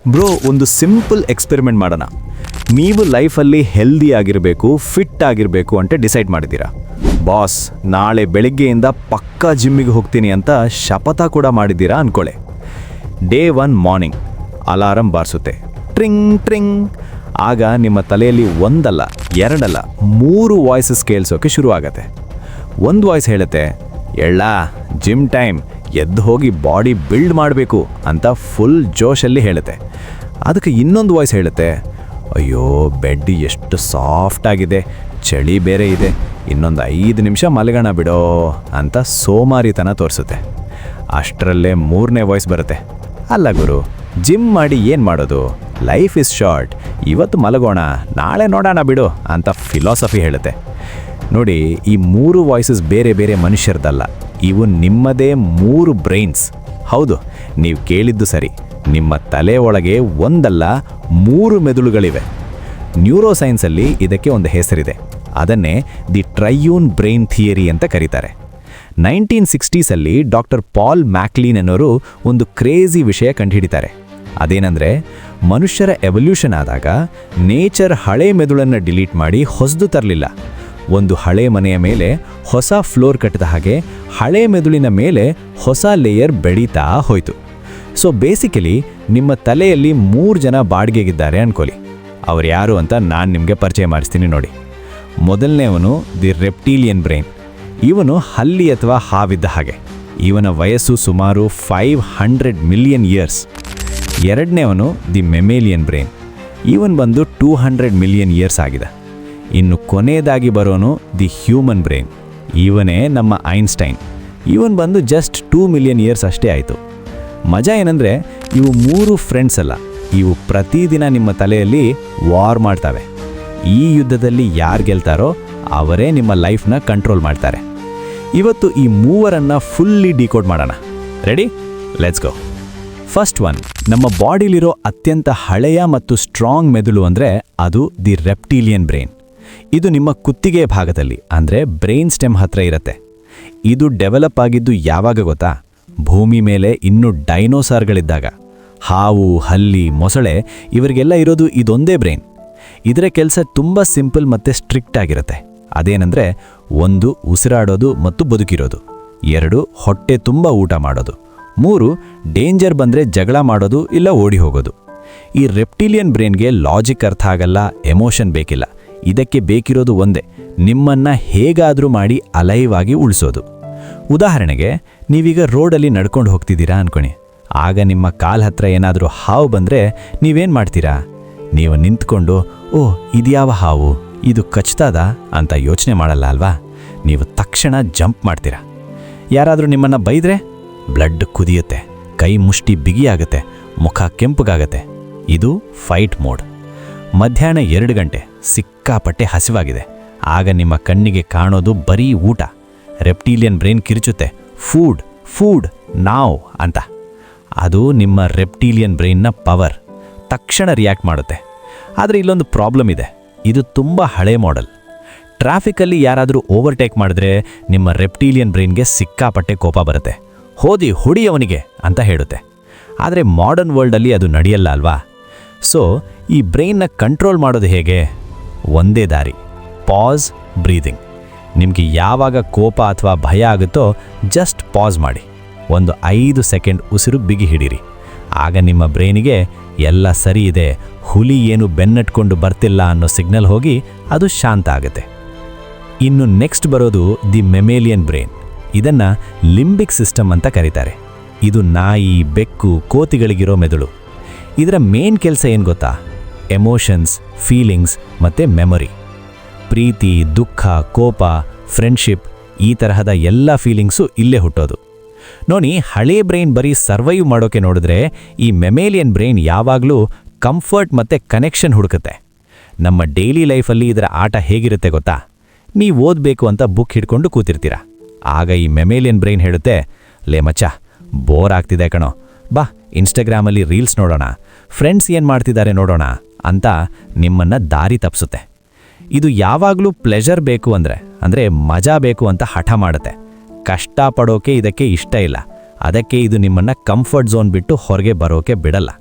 Bro, ಒಂದು simple experiment ಮಾಡೋಣ. ನೀವು ಲೈಫಲ್ಲಿ ಹೆಲ್ದಿ ಆಗಿರಬೇಕು, ಫಿಟ್ ಆಗಿರಬೇಕು ಅಂತ ಡಿಸೈಡ್ ಮಾಡಿದ್ದೀರಾ. ಬಾಸ್, ನಾಳೆ ಬೆಳಿಗ್ಗೆಯಿಂದ ಪಕ್ಕಾ ಜಿಮ್ಮಿಗೆ ಹೋಗ್ತೀನಿ ಅಂತ ಶಪಥ ಕೂಡ ಮಾಡಿದ್ದೀರಾ ಅನ್ಕೊಳ್ಳಿ. ಡೇ 1 ಮಾರ್ನಿಂಗ್ ಅಲಾರಂ ಬಾರಿಸುತ್ತೆ, ಟ್ರಿಂಗ್ ಟ್ರಿಂಗ್. ಆಗ ನಿಮ್ಮ ತಲೆಯಲ್ಲಿ ಒಂದಲ್ಲ, ಎರಡಲ್ಲ, 3 ವಾಯ್ಸಸ್ ಕೇಳಿಸೋಕೆ ಶುರುವಾಗತ್ತೆ. ಒಂದು ವಾಯ್ಸ್ ಹೇಳುತ್ತೆ, ಎಳ್ಳ ಜಿಮ್ ಟೈಮ್, ಎದ್ದು ಹೋಗಿ ಬಾಡಿ ಬಿಲ್ಡ್ ಮಾಡಬೇಕು ಅಂತ ಫುಲ್ ಜೋಶಲ್ಲಿ ಹೇಳುತ್ತೆ. ಅದಕ್ಕೆ ಇನ್ನೊಂದು ವಾಯ್ಸ್ ಹೇಳುತ್ತೆ, ಅಯ್ಯೋ ಬೆಡ್ ಎಷ್ಟು ಸಾಫ್ಟ್ ಆಗಿದೆ, ಚಳಿ ಬೇರೆ ಇದೆ, ಇನ್ನೊಂದು 5 ನಿಮಿಷ ಮಲಗೋಣ ಬಿಡೋ ಅಂತ ಸೋಮಾರಿತನ ತೋರಿಸುತ್ತೆ. ಅಷ್ಟರಲ್ಲೇ 3ನೇ ವಾಯ್ಸ್ ಬರುತ್ತೆ, ಅಲ್ಲ ಗುರು, ಜಿಮ್ ಮಾಡಿ ಏನು ಮಾಡೋದು, ಲೈಫ್ ಇಸ್ ಶಾರ್ಟ್, ಇವತ್ತು ಮಲಗೋಣ, ನಾಳೆ ನೋಡೋಣ ಬಿಡು ಅಂತ ಫಿಲಾಸಫಿ ಹೇಳುತ್ತೆ. ನೋಡಿ, ಈ 3 ವಾಯ್ಸಸ್ ಬೇರೆ ಬೇರೆ ಮನುಷ್ಯರದಲ್ಲ, ಇವು ನಿಮ್ಮದೇ 3 ಬ್ರೈನ್ಸ್. ಹೌದು, ನೀವು ಕೇಳಿದ್ದು ಸರಿ, ನಿಮ್ಮ ತಲೆ ಒಳಗೆ ಒಂದಲ್ಲ 3 ಮೆದುಳುಗಳಿವೆ. ನ್ಯೂರೋಸೈನ್ಸಲ್ಲಿ ಇದಕ್ಕೆ ಒಂದು ಹೆಸರಿದೆ, ಅದನ್ನೇ ದಿ ಟ್ರೈಯೂನ್ ಬ್ರೈನ್ ಥಿಯರಿ ಅಂತ ಕರೀತಾರೆ. 1960ಸಲ್ಲಿ ಡಾಕ್ಟರ್ ಪಾಲ್ ಮ್ಯಾಕ್ಲೀನ್ ಅನ್ನೋರು ಒಂದು ಕ್ರೇಜಿ ವಿಷಯ ಕಂಡುಹಿಡಿತಾರೆ. ಅದೇನೆಂದರೆ, ಮನುಷ್ಯರ ಎವಲ್ಯೂಷನ್ ಆದಾಗ ನೇಚರ್ ಹಳೆ ಮೆದುಳನ್ನು ಡಿಲೀಟ್ ಮಾಡಿ ಹೊಸದು ತರಲಿಲ್ಲ. ಒಂದು ಹಳೆ ಮನೆಯ ಮೇಲೆ ಹೊಸ ಫ್ಲೋರ್ ಕಟ್ಟಿದ ಹಾಗೆ ಹಳೆ ಮೆದುಳಿನ ಮೇಲೆ ಹೊಸ ಲೇಯರ್ ಬೆಳೀತಾ ಹೋಯಿತು. ಸೊ ಬೇಸಿಕಲಿ ನಿಮ್ಮ ತಲೆಯಲ್ಲಿ 3 ಜನ ಬಾಡಿಗೆಗಿದ್ದಾರೆ ಅನ್ಕೊಳ್ಳಿ. ಅವ್ರು ಯಾರು ಅಂತ ನಾನು ನಿಮಗೆ ಪರಿಚಯ ಮಾಡಿಸ್ತೀನಿ ನೋಡಿ. ಮೊದಲನೇವನು ದಿ ರೆಪ್ಟೀಲಿಯನ್ ಬ್ರೈನ್. ಇವನು ಹಲ್ಲಿ ಅಥವಾ ಹಾವಿದ್ದ ಹಾಗೆ. ಇವನ ವಯಸ್ಸು ಸುಮಾರು 500 ಮಿಲಿಯನ್ ಇಯರ್ಸ್. ಎರಡನೇವನು ದಿ ಮೆಮೇಲಿಯನ್ ಬ್ರೈನ್. ಇವನು ಬಂದು 200 ಮಿಲಿಯನ್ ಇಯರ್ಸ್ ಆಗಿದೆ. ಇನ್ನು ಕೊನೆಯದಾಗಿ ಬರೋನು ದಿ ಹ್ಯೂಮನ್ ಬ್ರೈನ್. ಇವನೇ ನಮ್ಮ ಐನ್ಸ್ಟೈನ್. ಇವನು ಬಂದು ಜಸ್ಟ್ 2 ಮಿಲಿಯನ್ ಇಯರ್ಸ್ ಅಷ್ಟೇ ಆಯಿತು. ಮಜಾ ಏನಂದರೆ, ಇವು 3 ಫ್ರೆಂಡ್ಸ್ ಅಲ್ಲ, ಇವು ಪ್ರತಿದಿನ ನಿಮ್ಮ ತಲೆಯಲ್ಲಿ ವಾರ್ ಮಾಡ್ತವೆ. ಈ ಯುದ್ಧದಲ್ಲಿ ಯಾರು ಗೆಲ್ತಾರೋ ಅವರೇ ನಿಮ್ಮ ಲೈಫ್ನ ಕಂಟ್ರೋಲ್ ಮಾಡ್ತಾರೆ. ಇವತ್ತು ಈ 3ರನ್ನು ಫುಲ್ಲಿ ಡಿಕೋಡ್ ಮಾಡೋಣ. Ready? Let's go. First one, ನಮ್ಮ ಬಾಡಿಲಿರೋ ಅತ್ಯಂತ ಹಳೆಯ ಮತ್ತು ಸ್ಟ್ರಾಂಗ್ ಮೆದುಳು ಅಂದರೆ ಅದು ದಿ ರೆಪ್ಟೀಲಿಯನ್ ಬ್ರೈನ್. ಇದು ನಿಮ್ಮ ಕುತ್ತಿಗೆ ಭಾಗದಲ್ಲಿ ಅಂದರೆ ಬ್ರೈನ್ ಸ್ಟೆಮ್ ಹತ್ರ ಇರುತ್ತೆ. ಇದು ಡೆವಲಪ್ ಆಗಿದ್ದು ಯಾವಾಗ ಗೊತ್ತಾ? ಭೂಮಿ ಮೇಲೆ ಇನ್ನೂ ಡೈನೋಸಾರ್ಗಳಿದ್ದಾಗ. ಹಾವು, ಹಲ್ಲಿ, ಮೊಸಳೆ ಇವರಿಗೆಲ್ಲ ಇರೋದು ಇದೊಂದೇ ಬ್ರೈನ್. ಇದರ ಕೆಲಸ ತುಂಬ ಸಿಂಪಲ್ ಮತ್ತು ಸ್ಟ್ರಿಕ್ಟ್ ಆಗಿರುತ್ತೆ. ಅದೇನೆಂದರೆ, 1 ಉಸಿರಾಡೋದು ಮತ್ತು ಬದುಕಿರೋದು, 2 ಹೊಟ್ಟೆ ತುಂಬ ಊಟ ಮಾಡೋದು, 3 ಡೇಂಜರ್ ಬಂದರೆ ಜಗಳ ಮಾಡೋದು ಇಲ್ಲ ಓಡಿ ಹೋಗೋದು. ಈ ರೆಪ್ಟೀಲಿಯನ್ ಬ್ರೈನ್ಗೆ ಲಾಜಿಕ್ ಅರ್ಥ ಆಗಲ್ಲ, ಎಮೋಷನ್ ಬೇಕಿಲ್ಲ. ಇದಕ್ಕೆ ಬೇಕಿರೋದು ಒಂದೇ, ನಿಮ್ಮನ್ನು ಹೇಗಾದರೂ ಮಾಡಿ ಅಲೈವ್ ಆಗಿ ಉಳಿಸೋದು. ಉದಾಹರಣೆಗೆ, ನೀವೀಗ ರೋಡಲ್ಲಿ ನಡ್ಕೊಂಡು ಹೋಗ್ತಿದ್ದೀರಾ ಅನ್ಕೊಳ್ಳಿ. ಆಗ ನಿಮ್ಮ ಕಾಲ್ ಹತ್ರ ಏನಾದರೂ ಹಾವು ಬಂದರೆ ನೀವೇನು ಮಾಡ್ತೀರಾ? ನೀವು ನಿಂತ್ಕೊಂಡು, ಓ ಇದ್ಯಾವ ಹಾವು, ಇದು ಕಚ್ತದ ಅಂತ ಯೋಚನೆ ಮಾಡಲ್ಲ ಅಲ್ವಾ? ನೀವು ತಕ್ಷಣ ಜಂಪ್ ಮಾಡ್ತೀರಾ. ಯಾರಾದರೂ ನಿಮ್ಮನ್ನು ಬೈದರೆ ಬ್ಲಡ್ ಕುದಿಯುತ್ತೆ, ಕೈ ಮುಷ್ಟಿ ಬಿಗಿಯಾಗುತ್ತೆ, ಮುಖ ಕೆಂಪಗಾಗತ್ತೆ. ಇದು ಫೈಟ್ ಮೋಡ್. ಮಧ್ಯಾಹ್ನ 2 ಗಂಟೆ, ಸಿಕ್ಕಾಪಟ್ಟೆ ಹಸಿವಾಗಿದೆ. ಆಗ ನಿಮ್ಮ ಕಣ್ಣಿಗೆ ಕಾಣೋದು ಬರೀ ಊಟ. ರೆಪ್ಟೀಲಿಯನ್ ಬ್ರೈನ್ ಕಿರಿಚುತ್ತೆ, ಫೂಡ್ ಫೂಡ್ ನಾವ್ ಅಂತ. ಅದು ನಿಮ್ಮ ರೆಪ್ಟೀಲಿಯನ್ ಬ್ರೈನ್ನ ಪವರ್. ತಕ್ಷಣ ರಿಯಾಕ್ಟ್ ಮಾಡುತ್ತೆ. ಆದರೆ ಇಲ್ಲೊಂದು ಪ್ರಾಬ್ಲಮ್ ಇದೆ, ಇದು ತುಂಬ ಹಳೆ ಮಾಡೆಲ್. ಟ್ರಾಫಿಕಲ್ಲಿ ಯಾರಾದರೂ ಓವರ್ಟೇಕ್ ಮಾಡಿದ್ರೆ ನಿಮ್ಮ ರೆಪ್ಟೀಲಿಯನ್ ಬ್ರೈನ್ಗೆ ಸಿಕ್ಕಾಪಟ್ಟೆ ಕೋಪ ಬರುತ್ತೆ. ಹೋದಿ ಹೊಡಿ ಅವನಿಗೆ ಅಂತ ಹೇಳುತ್ತೆ. ಆದರೆ ಮಾಡರ್ನ್ ವರ್ಲ್ಡಲ್ಲಿ ಅದು ನಡೆಯಲ್ಲ ಅಲ್ವಾ? ಸೊ ಈ ಬ್ರೈನ್ನ ಕಂಟ್ರೋಲ್ ಮಾಡೋದು ಹೇಗೆ? ಒಂದೇ ದಾರಿ, ಪಾಸ್, ಬ್ರೀದಿಂಗ್. ನಿಮಗೆ ಯಾವಾಗ ಕೋಪ ಅಥವಾ ಭಯ ಆಗುತ್ತೋ ಜಸ್ಟ್ ಪಾಸ್ ಮಾಡಿ. ಒಂದು 5 ಸೆಕೆಂಡ್ ಉಸಿರು ಬಿಗಿ ಹಿಡೀರಿ. ಆಗ ನಿಮ್ಮ ಬ್ರೈನಿಗೆ ಎಲ್ಲ ಸರಿ ಇದೆ, ಹುಲಿ ಏನು ಬೆನ್ನಟ್ಕೊಂಡು ಬರ್ತಿಲ್ಲ ಅನ್ನೋ ಸಿಗ್ನಲ್ ಹೋಗಿ ಅದು ಶಾಂತ ಆಗುತ್ತೆ. ಇನ್ನು ನೆಕ್ಸ್ಟ್ ಬರೋದು ದಿ ಮೆಮೇಲಿಯನ್ ಬ್ರೈನ್. ಇದನ್ನು ಲಿಂಬಿಕ್ ಸಿಸ್ಟಮ್ ಅಂತ ಕರೀತಾರೆ. ಇದು ನಾಯಿ, ಬೆಕ್ಕು, ಕೋತಿಗಳಿಗಿರೋ ಮೆದುಳು. ಇದರ ಮೇನ್ ಕೆಲಸ ಏನು ಗೊತ್ತಾ? ಎಮೋಷನ್ಸ್, ಫೀಲಿಂಗ್ಸ್ ಮತ್ತು ಮೆಮೊರಿ. ಪ್ರೀತಿ, ದುಃಖ, ಕೋಪ, ಫ್ರೆಂಡ್ಶಿಪ್, ಈ ತರಹದ ಎಲ್ಲ ಫೀಲಿಂಗ್ಸು ಇಲ್ಲೇ ಹುಟ್ಟೋದು. ನೋಡಿ, ಹಳೇ ಬ್ರೈನ್ ಬರೀ ಸರ್ವೈವ್ ಮಾಡೋಕೆ ನೋಡಿದ್ರೆ, ಈ ಮೆಮೇಲಿಯನ್ ಬ್ರೈನ್ ಯಾವಾಗಲೂ ಕಂಫರ್ಟ್ ಮತ್ತು ಕನೆಕ್ಷನ್ ಹುಡುಕುತ್ತೆ. ನಮ್ಮ ಡೈಲಿ ಲೈಫಲ್ಲಿ ಇದರ ಆಟ ಹೇಗಿರುತ್ತೆ ಗೊತ್ತಾ? ನೀವು ಓದಬೇಕು ಅಂತ ಬುಕ್ ಹಿಡ್ಕೊಂಡು ಕೂತಿರ್ತೀರ. ಆಗ ಈ ಮೆಮೇಲಿಯನ್ ಬ್ರೈನ್ ಹೇಳುತ್ತೆ, ಲೇ ಮಚ್ಚ, ಬೋರ್ ಆಗ್ತಿದೆ ಕಣೋ, ಬಾ ಇನ್ಸ್ಟಾಗ್ರಾಮಲ್ಲಿ ರೀಲ್ಸ್ ನೋಡೋಣ, ಫ್ರೆಂಡ್ಸ್ ಏನು ಮಾಡ್ತಿದ್ದಾರೆ ನೋಡೋಣ ಅಂತ ನಿಮ್ಮನ್ನು ದಾರಿ ತಪ್ಪಿಸುತ್ತೆ. ಇದು ಯಾವಾಗಲೂ ಪ್ಲೆಜರ್ ಬೇಕು ಅಂದರೆ ಮಜಾ ಬೇಕು ಅಂತ ಹಠ ಮಾಡುತ್ತೆ. ಕಷ್ಟಪಡೋಕೆ ಇದಕ್ಕೆ ಇಷ್ಟ ಇಲ್ಲ. ಅದಕ್ಕೆ ಇದು ನಿಮ್ಮನ್ನು ಕಂಫರ್ಟ್ ಝೋನ್ ಬಿಟ್ಟು ಹೊರಗೆ ಬರೋಕೆ ಬಿಡಲ್ಲ.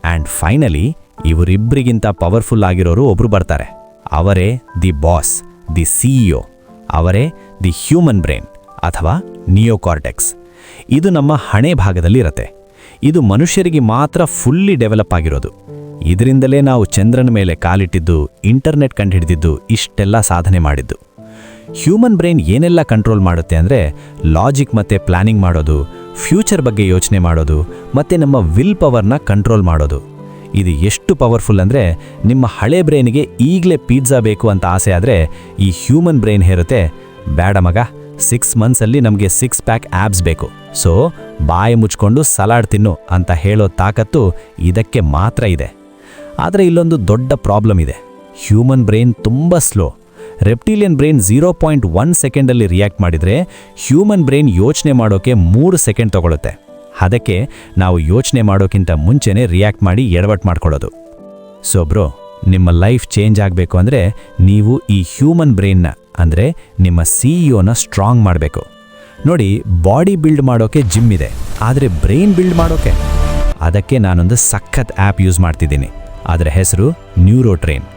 ಆ್ಯಂಡ್ ಆ್ಯಂಡ್ ಫೈನಲಿ ಇವರಿಬ್ಬರಿಗಿಂತ ಪವರ್ಫುಲ್ ಆಗಿರೋರು ಒಬ್ರು ಬರ್ತಾರೆ. ಅವರೇ ದಿ ಬಾಸ್, ದಿ CEO. ಅವರೇ ದಿ ಹ್ಯೂಮನ್ ಬ್ರೈನ್ ಅಥವಾ ನಿಯೋಕಾರ್ಟೆಕ್ಸ್. ಇದು ನಮ್ಮ ಹಣೆ ಭಾಗದಲ್ಲಿರುತ್ತೆ. ಇದು ಮನುಷ್ಯರಿಗೆ ಮಾತ್ರ ಫುಲ್ಲಿ ಡೆವಲಪ್ ಆಗಿರೋದು. ಇದರಿಂದಲೇ ನಾವು ಚಂದ್ರನ ಮೇಲೆ ಕಾಲಿಟ್ಟಿದ್ದು, ಇಂಟರ್ನೆಟ್ ಕಂಡುಹಿಡಿದಿದ್ದು, ಇಷ್ಟೆಲ್ಲ ಸಾಧನೆ ಮಾಡಿದ್ದು. ಹ್ಯೂಮನ್ ಬ್ರೈನ್ ಏನೆಲ್ಲ ಕಂಟ್ರೋಲ್ ಮಾಡುತ್ತೆ ಅಂದರೆ ಲಾಜಿಕ್ ಮತ್ತು ಪ್ಲಾನಿಂಗ್ ಮಾಡೋದು, ಫ್ಯೂಚರ್ ಬಗ್ಗೆ ಯೋಚನೆ ಮಾಡೋದು ಮತ್ತು ನಮ್ಮ ವಿಲ್ ಪವರ್ನ ಕಂಟ್ರೋಲ್ ಮಾಡೋದು. ಇದು ಎಷ್ಟು ಪವರ್ಫುಲ್ ಅಂದರೆ ನಿಮ್ಮ ಹಳೆ ಬ್ರೈನ್ಗೆ ಈಗಲೇ ಪಿಜ್ಜಾ ಬೇಕು ಅಂತ ಆಸೆ ಆದರೆ ಈ ಹ್ಯೂಮನ್ ಬ್ರೈನ್ ಹೇರುತ್ತೆ, ಬೇಡ ಮಗ, 6 ಮಂತ್ಸಲ್ಲಿ ನಮಗೆ 6 ಪ್ಯಾಕ್ ಆ್ಯಬ್ಸ್ ಬೇಕು, ಸೊ ಬಾಯಿ ಮುಚ್ಕೊಂಡು ಸಲಾಡ್ ತಿನ್ನು ಅಂತ ಹೇಳೋ ತಾಕತ್ತು ಇದಕ್ಕೆ ಮಾತ್ರ ಇದೆ. ಆದರೆ ಇಲ್ಲೊಂದು ದೊಡ್ಡ ಪ್ರಾಬ್ಲಮ್ ಇದೆ. ಹ್ಯೂಮನ್ ಬ್ರೈನ್ ತುಂಬ ಸ್ಲೋ. ರೆಪ್ಟಿಲಿಯನ್ ಬ್ರೈನ್ 0.1 ಸೆಕೆಂಡಲ್ಲಿ ರಿಯಾಕ್ಟ್ ಮಾಡಿದರೆ ಹ್ಯೂಮನ್ ಬ್ರೈನ್ ಯೋಚನೆ ಮಾಡೋಕೆ 3 ಸೆಕೆಂಡ್ ತಗೊಳುತ್ತೆ. ಅದಕ್ಕೆ ನಾವು ಯೋಚನೆ ಮಾಡೋಕ್ಕಿಂತ ಮುಂಚೆನೇ ರಿಯಾಕ್ಟ್ ಮಾಡಿ ಎಡವಟ್ಟು ಮಾಡ್ಕೊಳ್ಳೋದು. ಸೊ ಬ್ರೋ, ನಿಮ್ಮ ಲೈಫ್ ಚೇಂಜ್ ಆಗಬೇಕು ಅಂದರೆ ನೀವು ಈ ಹ್ಯೂಮನ್ ಬ್ರೈನ್ನ ಅಂದರೆ ನಿಮ್ಮ CEOನ ಸ್ಟ್ರಾಂಗ್ ಮಾಡಬೇಕು. ನೋಡಿ, ಬಾಡಿ ಬಿಲ್ಡ್ ಮಾಡೋಕೆ ಜಿಮ್ ಇದೆ, ಆದರೆ ಬ್ರೈನ್ ಬಿಲ್ಡ್ ಮಾಡೋಕೆ ಅದಕ್ಕೆ ನಾನೊಂದು ಸಖತ್ ಆ್ಯಪ್ ಯೂಸ್ ಮಾಡ್ತಿದ್ದೀನಿ. ಅದರ ಹೆಸರು ನ್ಯೂರೋಟ್ರೈನ್.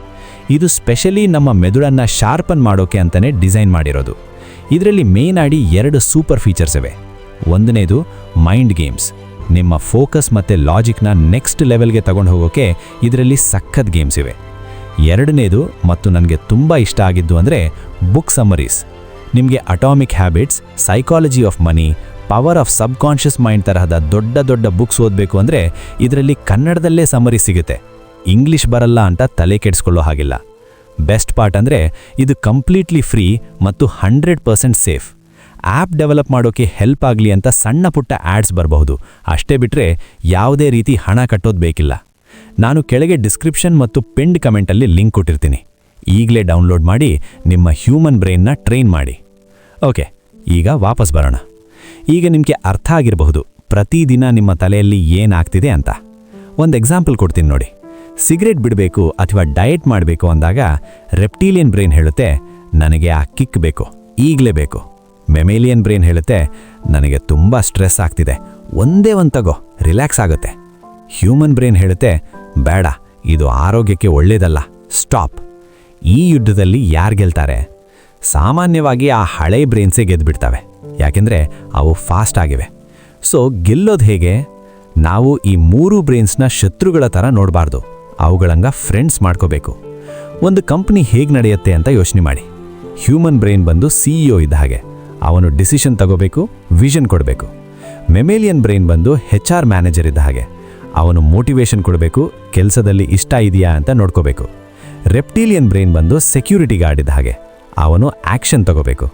ಇದು ಸ್ಪೆಷಲಿ ನಮ್ಮ ಮೆದುಳನ್ನು ಶಾರ್ಪನ್ ಮಾಡೋಕೆ ಅಂತಲೇ ಡಿಸೈನ್ ಮಾಡಿರೋದು. ಇದರಲ್ಲಿ ಮೇನ್ ಆಗಿ 2 ಸೂಪರ್ ಫೀಚರ್ಸ್ ಇವೆ. ಒಂದನೇದು ಮೈಂಡ್ ಗೇಮ್ಸ್. ನಿಮ್ಮ ಫೋಕಸ್ ಮತ್ತು ಲಾಜಿಕ್ನ ನೆಕ್ಸ್ಟ್ ಲೆವೆಲ್ಗೆ ತಗೊಂಡು ಹೋಗೋಕೆ ಇದರಲ್ಲಿ ಸಖತ್ ಗೇಮ್ಸ್ ಇವೆ. ಎರಡನೇದು ಮತ್ತು ನನಗೆ ತುಂಬ ಇಷ್ಟ ಆಗಿದ್ದು ಅಂದರೆ ಬುಕ್ ಸಮ್ಮರೀಸ್. ನಿಮಗೆ atomic habits, psychology of money, power of subconscious mind ತರಹದ ದೊಡ್ಡ ದೊಡ್ಡ ಬುಕ್ಸ್ ಓದಬೇಕು ಅಂದರೆ ಇದರಲ್ಲಿ ಕನ್ನಡದಲ್ಲೇ ಸಮ್ಮರಿ ಸಿಗುತ್ತೆ. ಇಂಗ್ಲಿಷ್ ಬರಲ್ಲ ಅಂತ ತಲೆ ಕೆಡಿಸ್ಕೊಳ್ಳೋ ಹಾಗಿಲ್ಲ. ಬೆಸ್ಟ್ ಪಾರ್ಟ್ ಅಂದರೆ ಇದು ಕಂಪ್ಲೀಟ್ಲಿ ಫ್ರೀ ಮತ್ತು 100% ಸೇಫ್. ಆ್ಯಪ್ ಡೆವಲಪ್ ಮಾಡೋಕ್ಕೆ ಹೆಲ್ಪ್ ಆಗಲಿ ಅಂತ ಸಣ್ಣ ಪುಟ್ಟ ಆ್ಯಡ್ಸ್ ಬರಬಹುದು, ಅಷ್ಟೇ ಬಿಟ್ಟರೆ ಯಾವುದೇ ರೀತಿ ಹಣ ಕಟ್ಟೋದು ಬೇಕಿಲ್ಲ. ನಾನು ಕೆಳಗೆ ಡಿಸ್ಕ್ರಿಪ್ಷನ್ ಮತ್ತು ಪಿನ್ಡ್ ಕಮೆಂಟಲ್ಲಿ ಲಿಂಕ್ ಕೊಟ್ಟಿರ್ತೀನಿ. ಈಗಲೇ ಡೌನ್ಲೋಡ್ ಮಾಡಿ ನಿಮ್ಮ ಹ್ಯೂಮನ್ ಬ್ರೈನ್ನ ಟ್ರೈನ್ ಮಾಡಿ. ಓಕೆ, ಈಗ ವಾಪಸ್ ಬರೋಣ. ಈಗ ನಿಮಗೆ ಅರ್ಥ ಆಗಿರಬಹುದು ಪ್ರತಿದಿನ ನಿಮ್ಮ ತಲೆಯಲ್ಲಿ ಏನಾಗ್ತಿದೆ ಅಂತ. ಒಂದು ಎಕ್ಸಾಂಪಲ್ ಕೊಡ್ತೀನಿ ನೋಡಿ. ಸಿಗರೇಟ್ ಬಿಡಬೇಕು ಅಥವಾ ಡಯಟ್ ಮಾಡಬೇಕು ಅಂದಾಗ ರೆಪ್ಟಿಲಿಯನ್ ಬ್ರೈನ್ ಹೇಳುತ್ತೆ, ನನಗೆ ಆ ಕಿಕ್ ಬೇಕು, ಈಗಲೇ ಬೇಕು. ಮೆಮೇಲಿಯನ್ ಬ್ರೈನ್ ಹೇಳುತ್ತೆ, ನನಗೆ ತುಂಬ ಸ್ಟ್ರೆಸ್ ಆಗ್ತಿದೆ, ಒಂದೇ ಒಂದು ತಗೋ, ರಿಲ್ಯಾಕ್ಸ್ ಆಗುತ್ತೆ. ಹ್ಯೂಮನ್ ಬ್ರೈನ್ ಹೇಳುತ್ತೆ, ಬೇಡ, ಇದು ಆರೋಗ್ಯಕ್ಕೆ ಒಳ್ಳೆಯದಲ್ಲ, ಸ್ಟಾಪ್. ಈ ಯುದ್ಧದಲ್ಲಿ ಯಾರು ಗೆಲ್ತಾರೆ? ಸಾಮಾನ್ಯವಾಗಿ ಆ ಹಳೆ ಬ್ರೈನ್ಸೇ ಗೆದ್ದುಬಿಡ್ತವೆ, ಯಾಕೆಂದರೆ ಅವು ಫಾಸ್ಟ್ ಆಗಿವೆ. ಸೊ ಗೆಲ್ಲೋದು ಹೇಗೆ? ನಾವು ಈ 3 ಬ್ರೈನ್ಸ್ನ ಶತ್ರುಗಳ ಥರ ನೋಡಬಾರ್ದು, ಅವುಗಳಂಗ ಫ್ರೆಂಡ್ಸ್ ಮಾಡ್ಕೋಬೇಕು. ಒಂದು ಕಂಪ್ನಿ ಹೇಗೆ ನಡೆಯುತ್ತೆ ಅಂತ ಯೋಚನೆ ಮಾಡಿ. ಹ್ಯೂಮನ್ ಬ್ರೈನ್ ಬಂದು CEO ಇದ್ದ ಹಾಗೆ, ಅವನು ಡಿಸಿಷನ್ ತಗೋಬೇಕು, ವಿಷನ್ ಕೊಡಬೇಕು. ಮೆಮೇಲಿಯನ್ ಬ್ರೈನ್ ಬಂದು HR ಮ್ಯಾನೇಜರ್ ಇದ್ದ ಹಾಗೆ, ಅವನು ಮೋಟಿವೇಶನ್ ಕೊಡಬೇಕು, ಕೆಲಸದಲ್ಲಿ ಇಷ್ಟ ಇದೆಯಾ ಅಂತ ನೋಡ್ಕೋಬೇಕು. ರೆಪ್ಟಿಲಿಯನ್ ಬ್ರೈನ್ ಬಂದು ಸೆಕ್ಯೂರಿಟಿ ಗಾರ್ಡ್ ಇದ್ದ ಹಾಗೆ, ಅವನು ಆ್ಯಕ್ಷನ್ ತಗೋಬೇಕು.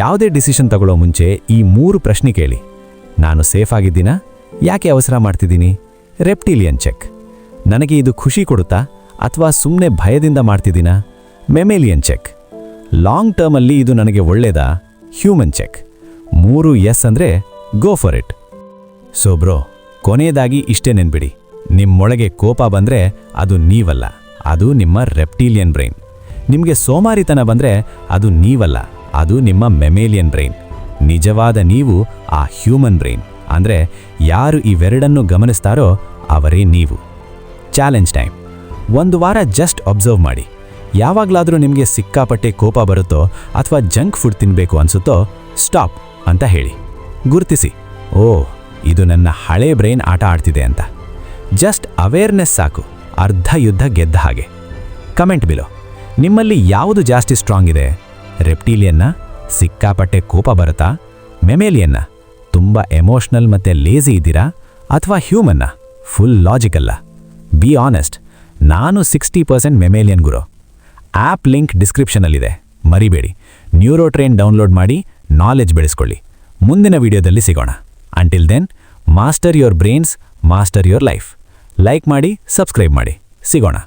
ಯಾವುದೇ ಡಿಸಿಷನ್ ತಗೊಳ್ಳೋ ಮುಂಚೆ ಈ 3 ಪ್ರಶ್ನೆ ಕೇಳಿ. ನಾನು ಸೇಫ್ ಆಗಿದ್ದೀನಾ? ಯಾಕೆ ಅವಸರ ಮಾಡ್ತಿದ್ದೀನಿ? Reptilian check. ನನಗೆ ಇದು ಖುಷಿ ಕೊಡುತ್ತಾ ಅಥವಾ ಸುಮ್ಮನೆ ಭಯದಿಂದ ಮಾಡ್ತಿದ್ದೀನಾ? Mammalian check. ಲಾಂಗ್ ಟರ್ಮಲ್ಲಿ ಇದು ನನಗೆ ಒಳ್ಳೆಯದಾ? Human check. 3 ಎಸ್ ಅಂದರೆ go for it. So bro, ಕೊನೆಯದಾಗಿ ಇಷ್ಟೇ ನೆನ್ಬಿಡಿ, ನಿಮ್ಮೊಳಗೆ ಕೋಪ ಬಂದರೆ ಅದು ನೀವಲ್ಲ, ಅದು ನಿಮ್ಮ ರೆಪ್ಟಿಲಿಯನ್ ಬ್ರೈನ್. ನಿಮಗೆ ಸೋಮಾರಿತನ ಬಂದರೆ ಅದು ನೀವಲ್ಲ, ಅದು ನಿಮ್ಮ ಮೆಮೇಲಿಯನ್ ಬ್ರೈನ್. ನಿಜವಾದ ನೀವು ಆ ಹ್ಯೂಮನ್ ಬ್ರೈನ್. ಅಂದರೆ ಯಾರು ಇವೆರಡನ್ನು ಗಮನಿಸ್ತಾರೋ ಅವರೇ ನೀವು. Challenge time. 1 ವಾರ ಜಸ್ಟ್ ಅಬ್ಸರ್ವ್ ಮಾಡಿ. ಯಾವಾಗಲಾದರೂ ನಿಮಗೆ ಸಿಕ್ಕಾಪಟ್ಟೆ ಕೋಪ ಬರುತ್ತೋ ಅಥವಾ ಜಂಕ್ ಫುಡ್ ತಿನ್ನಬೇಕು ಅನಿಸುತ್ತೋ, ಸ್ಟಾಪ್ ಅಂತ ಹೇಳಿ. ಗುರುತಿಸಿ, ಓ, ಇದು ನನ್ನ ಹಳೆ ಬ್ರೈನ್ ಆಟ ಆಡ್ತಿದೆ ಅಂತ. ಜಸ್ಟ್ ಅವೇರ್ನೆಸ್ ಸಾಕು, ಅರ್ಧ ಯುದ್ಧ ಗೆದ್ದ ಹಾಗೆ. ಕಮೆಂಟ್ ಬಿಲೋ, ನಿಮ್ಮಲ್ಲಿ ಯಾವುದು ಜಾಸ್ತಿ ಸ್ಟ್ರಾಂಗ್ ಇದೆ? ರೆಪ್ಟಿಲಿಯನ್ನ, ಸಿಕ್ಕಾಪಟ್ಟೆ ಕೋಪ ಬರುತ್ತಾ? ಮೆಮೇಲಿಯನ್ನ, ತುಂಬ ಎಮೋಷ್ನಲ್ ಮತ್ತು ಲೇಜಿ ಇದ್ದೀರಾ? ಅಥವಾ ಹ್ಯೂಮನ್ನ, ಫುಲ್ ಲಾಜಿಕಲ್ಲ? ಬಿ ಆನೆಸ್ಟ್, ನಾನು 60% ಮೆಮೇಲಿಯನ್ ಗುರು. ಆ್ಯಪ್ ಲಿಂಕ್ ಡಿಸ್ಕ್ರಿಪ್ಷನಲ್ಲಿದೆ, ಮರಿಬೇಡಿ. ನ್ಯೂರೋಟ್ರೈನ್ ಡೌನ್ಲೋಡ್ ಮಾಡಿ ನಾಲೆಜ್ ಬೆಳೆಸ್ಕೊಳ್ಳಿ. ಮುಂದಿನ ವಿಡಿಯೋದಲ್ಲಿ ಸಿಗೋಣ. Until then, master your brains, master your life. Like ಮಾಡಿ, ಸಬ್ಸ್ಕ್ರೈಬ್ ಮಾಡಿ. ಸಿಗೋಣ.